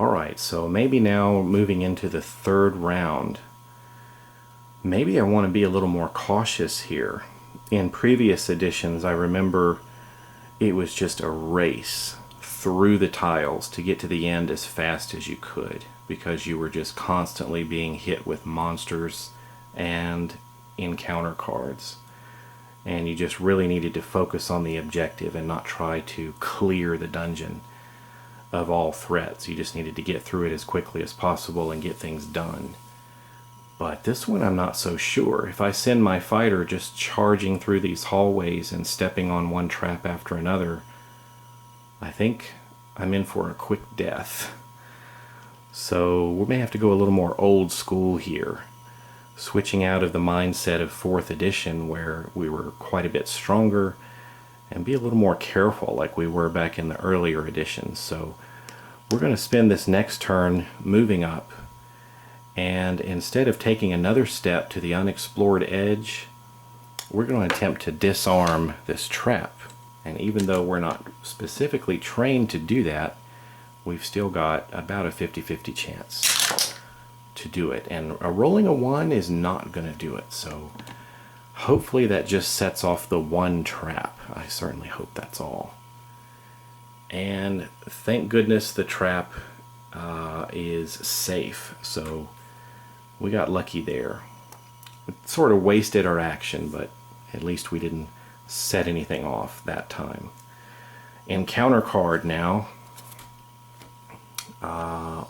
Alright, so maybe now moving into the third round, maybe I want to be a little more cautious here. In previous editions, I remember it was just a race through the tiles to get to the end as fast as you could, because you were just constantly being hit with monsters and encounter cards. And you just really needed to focus on the objective and not try to clear the dungeon of all threats. You just needed to get through it as quickly as possible and get things done. But this one I'm not so sure. If I send my fighter just charging through these hallways and stepping on one trap after another, I think I'm in for a quick death. So we may have to go a little more old school here, switching out of the mindset of 4th edition where we were quite a bit stronger, and be a little more careful like we were back in the earlier editions. So we're going to spend this next turn moving up, and instead of taking another step to the unexplored edge, we're going to attempt to disarm this trap. And even though we're not specifically trained to do that, we've still got about a 50-50 chance to do it. And rolling a 1 is not going to do it. So hopefully that just sets off the one trap. I certainly hope that's all. And thank goodness the trap is safe. So we got lucky there. It sort of wasted our action, but at least we didn't set anything off that time. Encounter card now.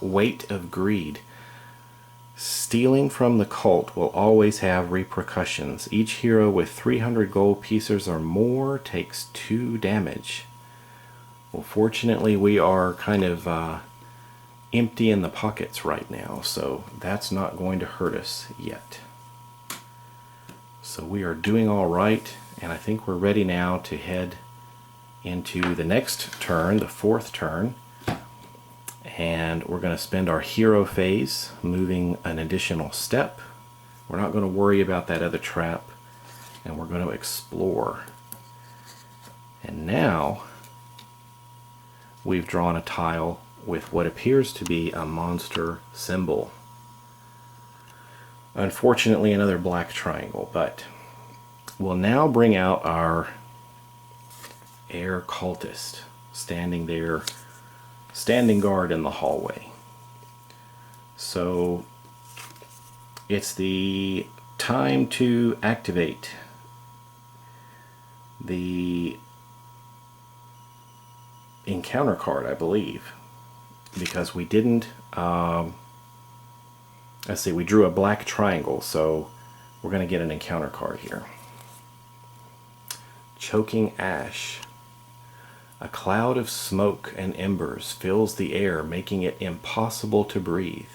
Weight of Greed. Stealing from the cult will always have repercussions. Each hero with 300 gold pieces or more takes 2 damage. Well, fortunately we are kind of empty in the pockets right now, so that's not going to hurt us yet. So we are doing all right, and I think we're ready now to head into the next turn, the 4th turn. And we're going to spend our hero phase moving an additional step. We're not going to worry about that other trap, and we're going to explore. And now we've drawn a tile with what appears to be a monster symbol. Unfortunately, another black triangle, but we'll now bring out our air cultist standing there, standing guard in the hallway. So it's the time to activate the encounter card, I believe, because we didn't let's see, we drew a black triangle, so we're going to get an encounter card here. Choking Ash. A cloud of smoke and embers fills the air, making it impossible to breathe.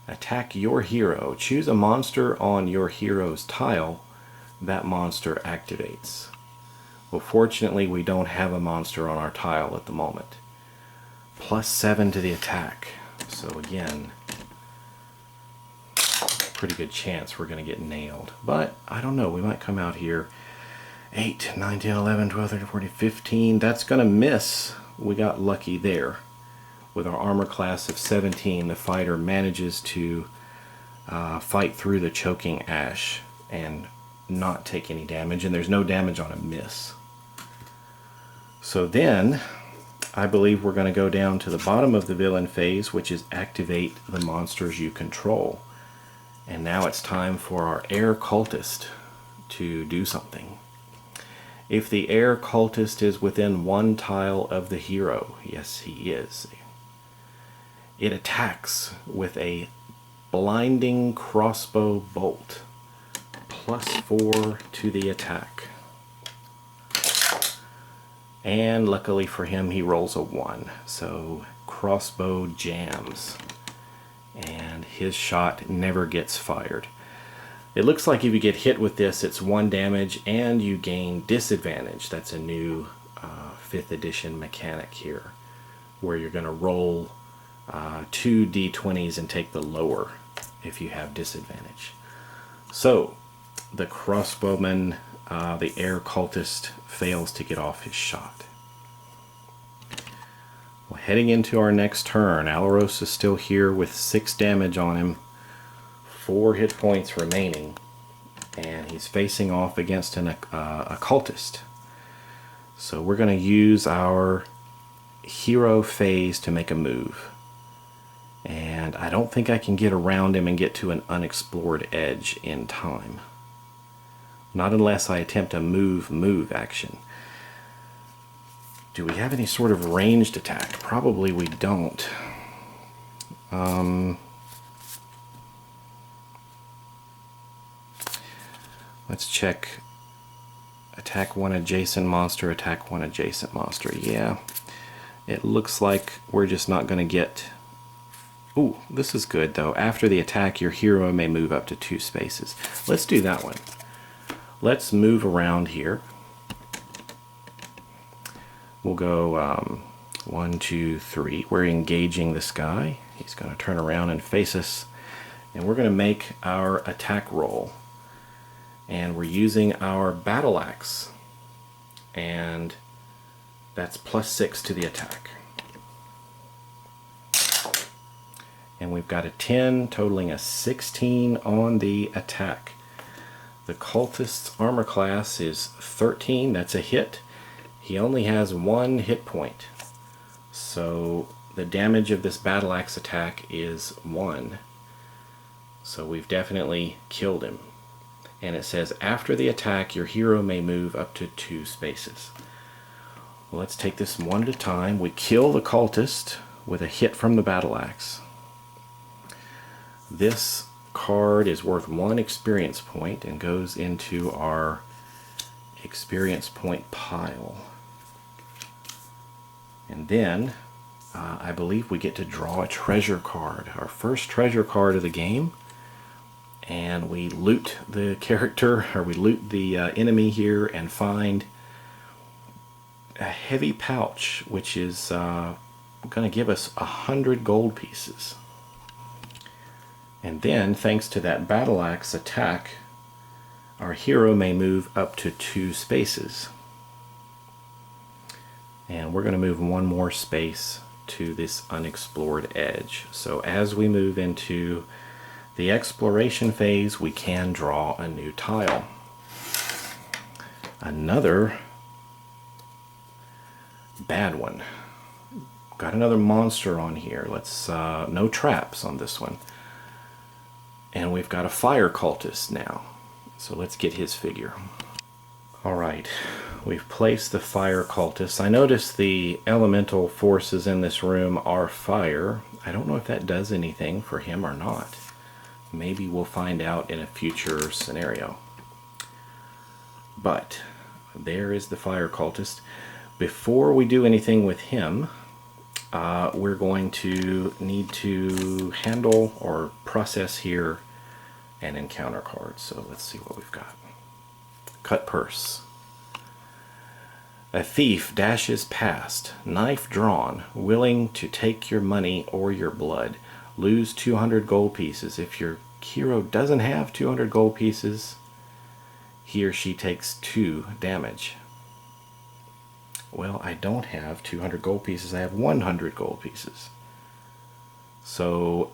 Attack your hero. Choose a monster on your hero's tile. That monster activates. Well, fortunately, we don't have a monster on our tile at the moment. +7 to the attack. So again, pretty good chance we're going to get nailed. But I don't know, we might come out here 8, 9, 10, 11, 12, 13, 14, 15. That's going to miss. We got lucky there. With our armor class of 17, the fighter manages to fight through the Choking Ash and not take any damage, and there's no damage on a miss. So then, I believe we're going to go down to the bottom of the villain phase, which is activate the monsters you control. And now it's time for our air cultist to do something. If the air cultist is within 1 tile of the hero, yes he is, it attacks with a blinding crossbow bolt, +4 to the attack. And luckily for him, he rolls a 1, so crossbow jams, and his shot never gets fired. It looks like if you get hit with this, it's 1 damage and you gain disadvantage. That's a new 5th edition mechanic here, where you're going to roll 2 d20s and take the lower if you have disadvantage. So the crossbowman, the air cultist, fails to get off his shot. Well, heading into our next turn, Alaros is still here with 6 damage on him, 4 hit points remaining, and he's facing off against a cultist. So we're going to use our hero phase to make a move. And I don't think I can get around him and get to an unexplored edge in time. Not unless I attempt a move action. Do we have any sort of ranged attack? Probably we don't. Let's check. Attack one adjacent monster, attack one adjacent monster. Yeah, it looks like we're just not going to get... Ooh, this is good though. After the attack, your hero may move up to 2 spaces. Let's do that one. Let's move around here. We'll go 1, 2, 3. We're engaging this guy. He's going to turn around and face us. And we're going to make our attack roll. And we're using our battle axe. And that's +6 to the attack. And we've got a 10, totaling a 16 on the attack. The cultist's armor class is 13. That's a hit. He only has 1 hit point. So the damage of this battle axe attack is 1. So we've definitely killed him. And it says after the attack, your hero may move up to 2 spaces. Well, let's take this one at a time. We kill the cultist with a hit from the battle axe. This card is worth 1 experience point and goes into our experience point pile. And then I believe we get to draw a treasure card, our first treasure card of the game. And we loot the character, or we loot the enemy here and find a heavy pouch, which is going to give us 100 gold pieces. And then, thanks to that battle axe attack, our hero may move up to 2 spaces. And we're going to move 1 more space to this unexplored edge. So as we move into the exploration phase, we can draw a new tile. Another bad one. Got another monster on here. Let's no traps on this one. And we've got a fire cultist now. So let's get his figure. Alright, we've placed the fire cultist. I notice the elemental forces in this room are fire. I don't know if that does anything for him or not. Maybe we'll find out in a future scenario. But there is the fire cultist. Before we do anything with him, we're going to need to handle or process here an encounter card. So let's see what we've got. Cut purse. A thief dashes past, knife drawn, willing to take your money or your blood. Lose 200 gold pieces. If your hero doesn't have 200 gold pieces, he or she takes 2 damage. Well, I don't have 200 gold pieces. I have 100 gold pieces. So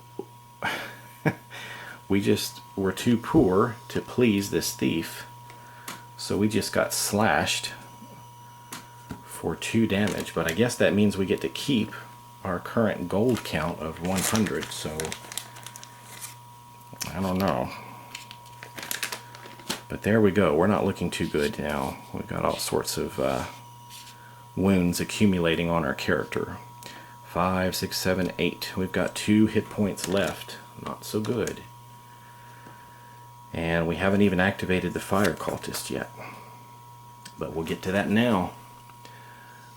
we're too poor to please this thief. So we just got slashed for 2 damage. But I guess that means we get to keep our current gold count of 100. So I don't know. But there we go. We're not looking too good now. We've got all sorts of wounds accumulating on our character. 5, 6, 7, 8. We've got 2 hit points left. Not so good. And we haven't even activated the fire cultist yet. But we'll get to that now.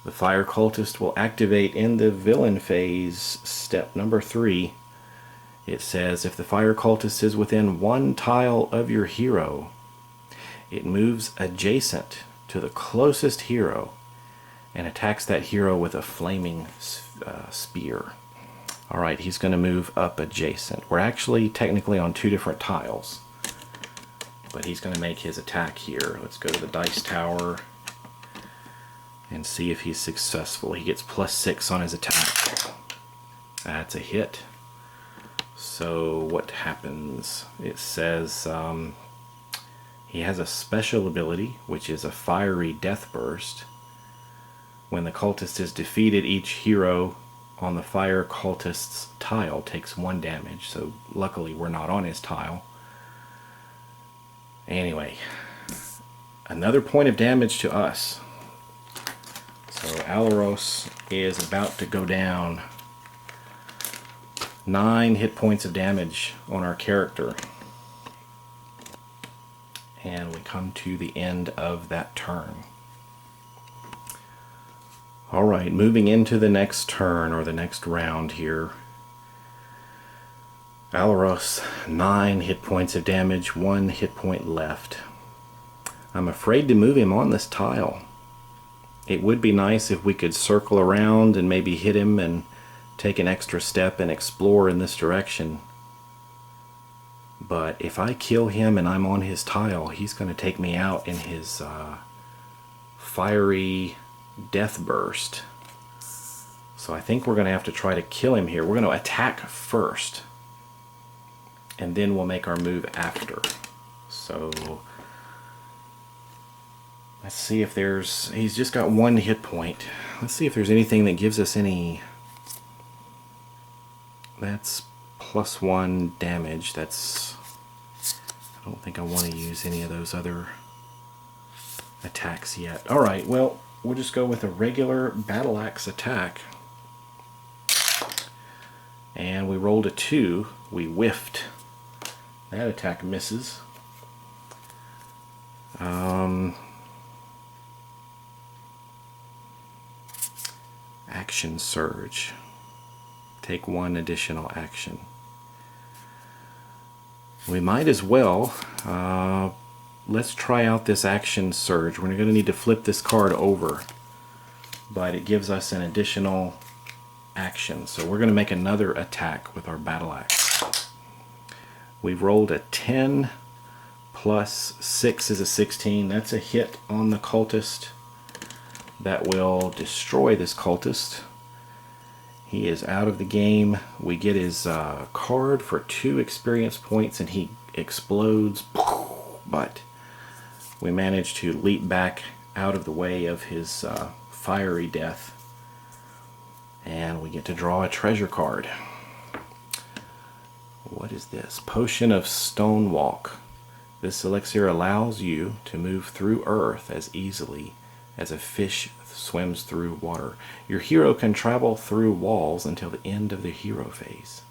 The fire cultist will activate in the villain phase, step number 3. It says if the fire cultist is within 1 tile of your hero, it moves adjacent to the closest hero and attacks that hero with a flaming spear. Alright, he's going to move up adjacent. We're actually technically on 2 different tiles, but he's going to make his attack here. Let's go to the dice tower. and see if he's successful. He gets +6 on his attack. That's a hit. So what happens? It says he has a special ability, which is a fiery death burst. When the cultist is defeated, each hero on the fire cultist's tile takes 1 damage. So luckily we're not on his tile. Anyway, another point of damage to us. So Alaros is about to go down. 9 hit points of damage on our character. And we come to the end of that turn. Alright, moving into the next turn, or the next round here. Alaros, 9 hit points of damage, 1 hit point left. I'm afraid to move him on this tile. It would be nice if we could circle around and maybe hit him and take an extra step and explore in this direction. But if I kill him and I'm on his tile, he's going to take me out in his fiery death burst. So I think we're going to have to try to kill him here. We're going to attack first, and then we'll make our move after. So let's see if there's... He's just got 1 hit point. Let's see if there's anything that gives us any... That's +1 damage. That's... I don't think I want to use any of those other attacks yet. Alright, well, we'll just go with a regular battle axe attack. And we rolled a 2. We whiffed. That attack misses. Action surge. Take 1 additional action. We might as well, let's try out this action surge. We're going to need to flip this card over, but it gives us an additional action. So we're going to make another attack with our battle axe. We've rolled a 10 plus 6 is a 16. That's a hit on the cultist. That will destroy this cultist. He is out of the game. We get his card for 2 experience points and he explodes, but we manage to leap back out of the way of his fiery death, and we get to draw a treasure card. What is this? Potion of Stone Walk. This elixir allows you to move through earth as easily as a fish swims through water. Your hero can travel through walls until the end of the hero phase,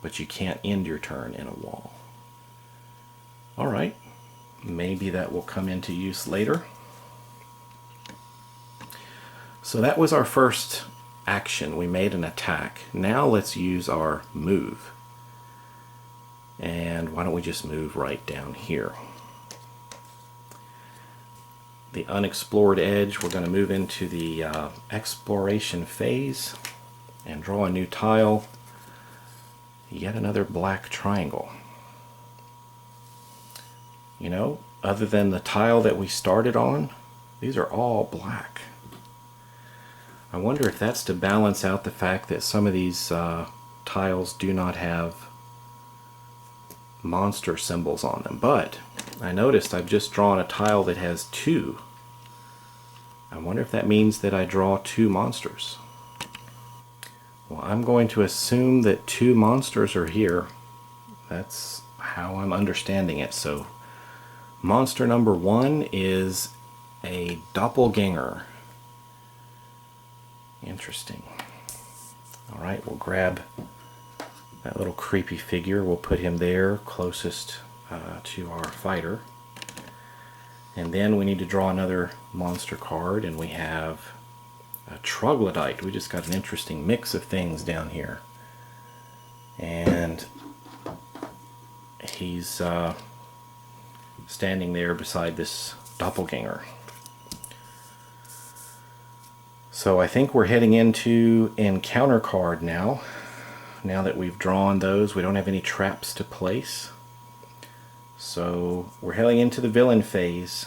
but you can't end your turn in a wall. Alright, maybe that will come into use later. So that was our first action. We made an attack. Now let's use our move. And why don't we just move right down here? The unexplored edge, we're going to move into the exploration phase and draw a new tile. Yet another black triangle. You know, other than the tile that we started on, these are all black. I wonder if that's to balance out the fact that some of these tiles do not have monster symbols on them. But I noticed I've just drawn a tile that has 2. I wonder if that means that I draw 2 monsters. Well, I'm going to assume that 2 monsters are here. That's how I'm understanding it. So monster number 1 is a doppelganger. Interesting. Alright, we'll grab that little creepy figure. We'll put him there closest to our fighter. And then we need to draw another monster card, and we have a troglodyte. We just got an interesting mix of things down here. And he's standing there beside this doppelganger. So I think we're heading into encounter card now. Now that we've drawn those, we don't have any traps to place. So we're heading into the villain phase.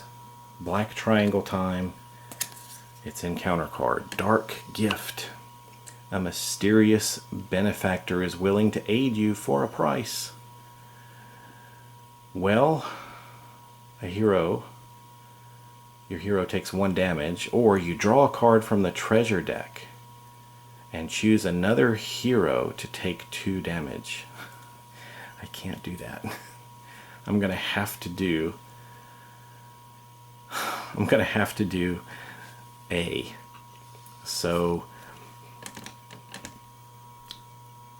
Black triangle time. its encounter card. Dark Gift. A mysterious benefactor is willing to aid you for a price. Well, a hero. Your hero takes 1 damage, or you draw a card from the treasure deck and choose another hero to take 2 damage. I can't do that. I'm gonna have to do A. So,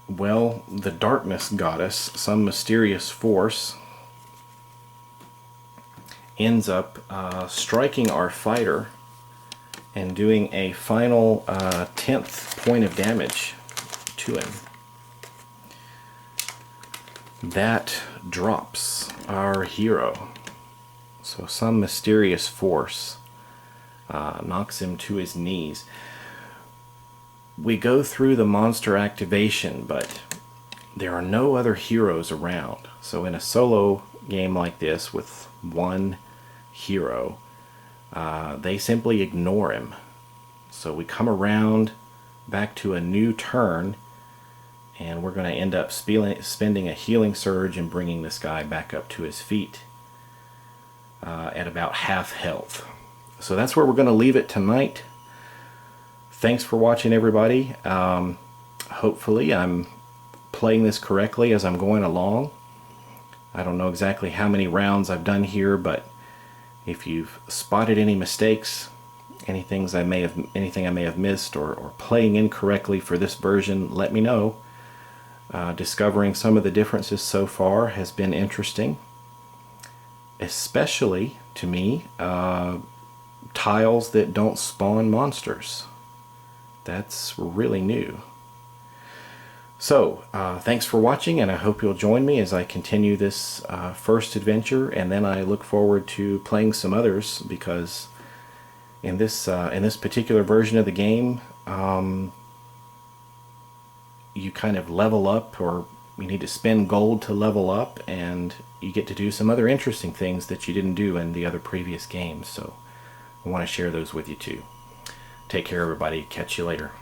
well, the darkness goddess, some mysterious force, ends up striking our fighter and doing a final 10th point of damage to him. That drops our hero. So some mysterious force knocks him to his knees. We go through the monster activation, but there are no other heroes around. So in a solo game like this with 1 hero, they simply ignore him. So we come around back to a new turn, and we're going to end up spending a healing surge and bringing this guy back up to his feet at about half health. So that's where we're going to leave it tonight. Thanks for watching, everybody. Hopefully I'm playing this correctly as I'm going along. I don't know exactly how many rounds I've done here, but if you've spotted any mistakes, anything I may have missed, or playing incorrectly for this version, let me know. Discovering some of the differences so far has been interesting, especially to me, tiles that don't spawn monsters. That's really new. So, thanks for watching, and I hope you'll join me as I continue this first adventure, and then I look forward to playing some others, because in this particular version of the game, you kind of level up, or you need to spend gold to level up, and you get to do some other interesting things that you didn't do in the other previous games. So I want to share those with you too. Take care, everybody. Catch you later.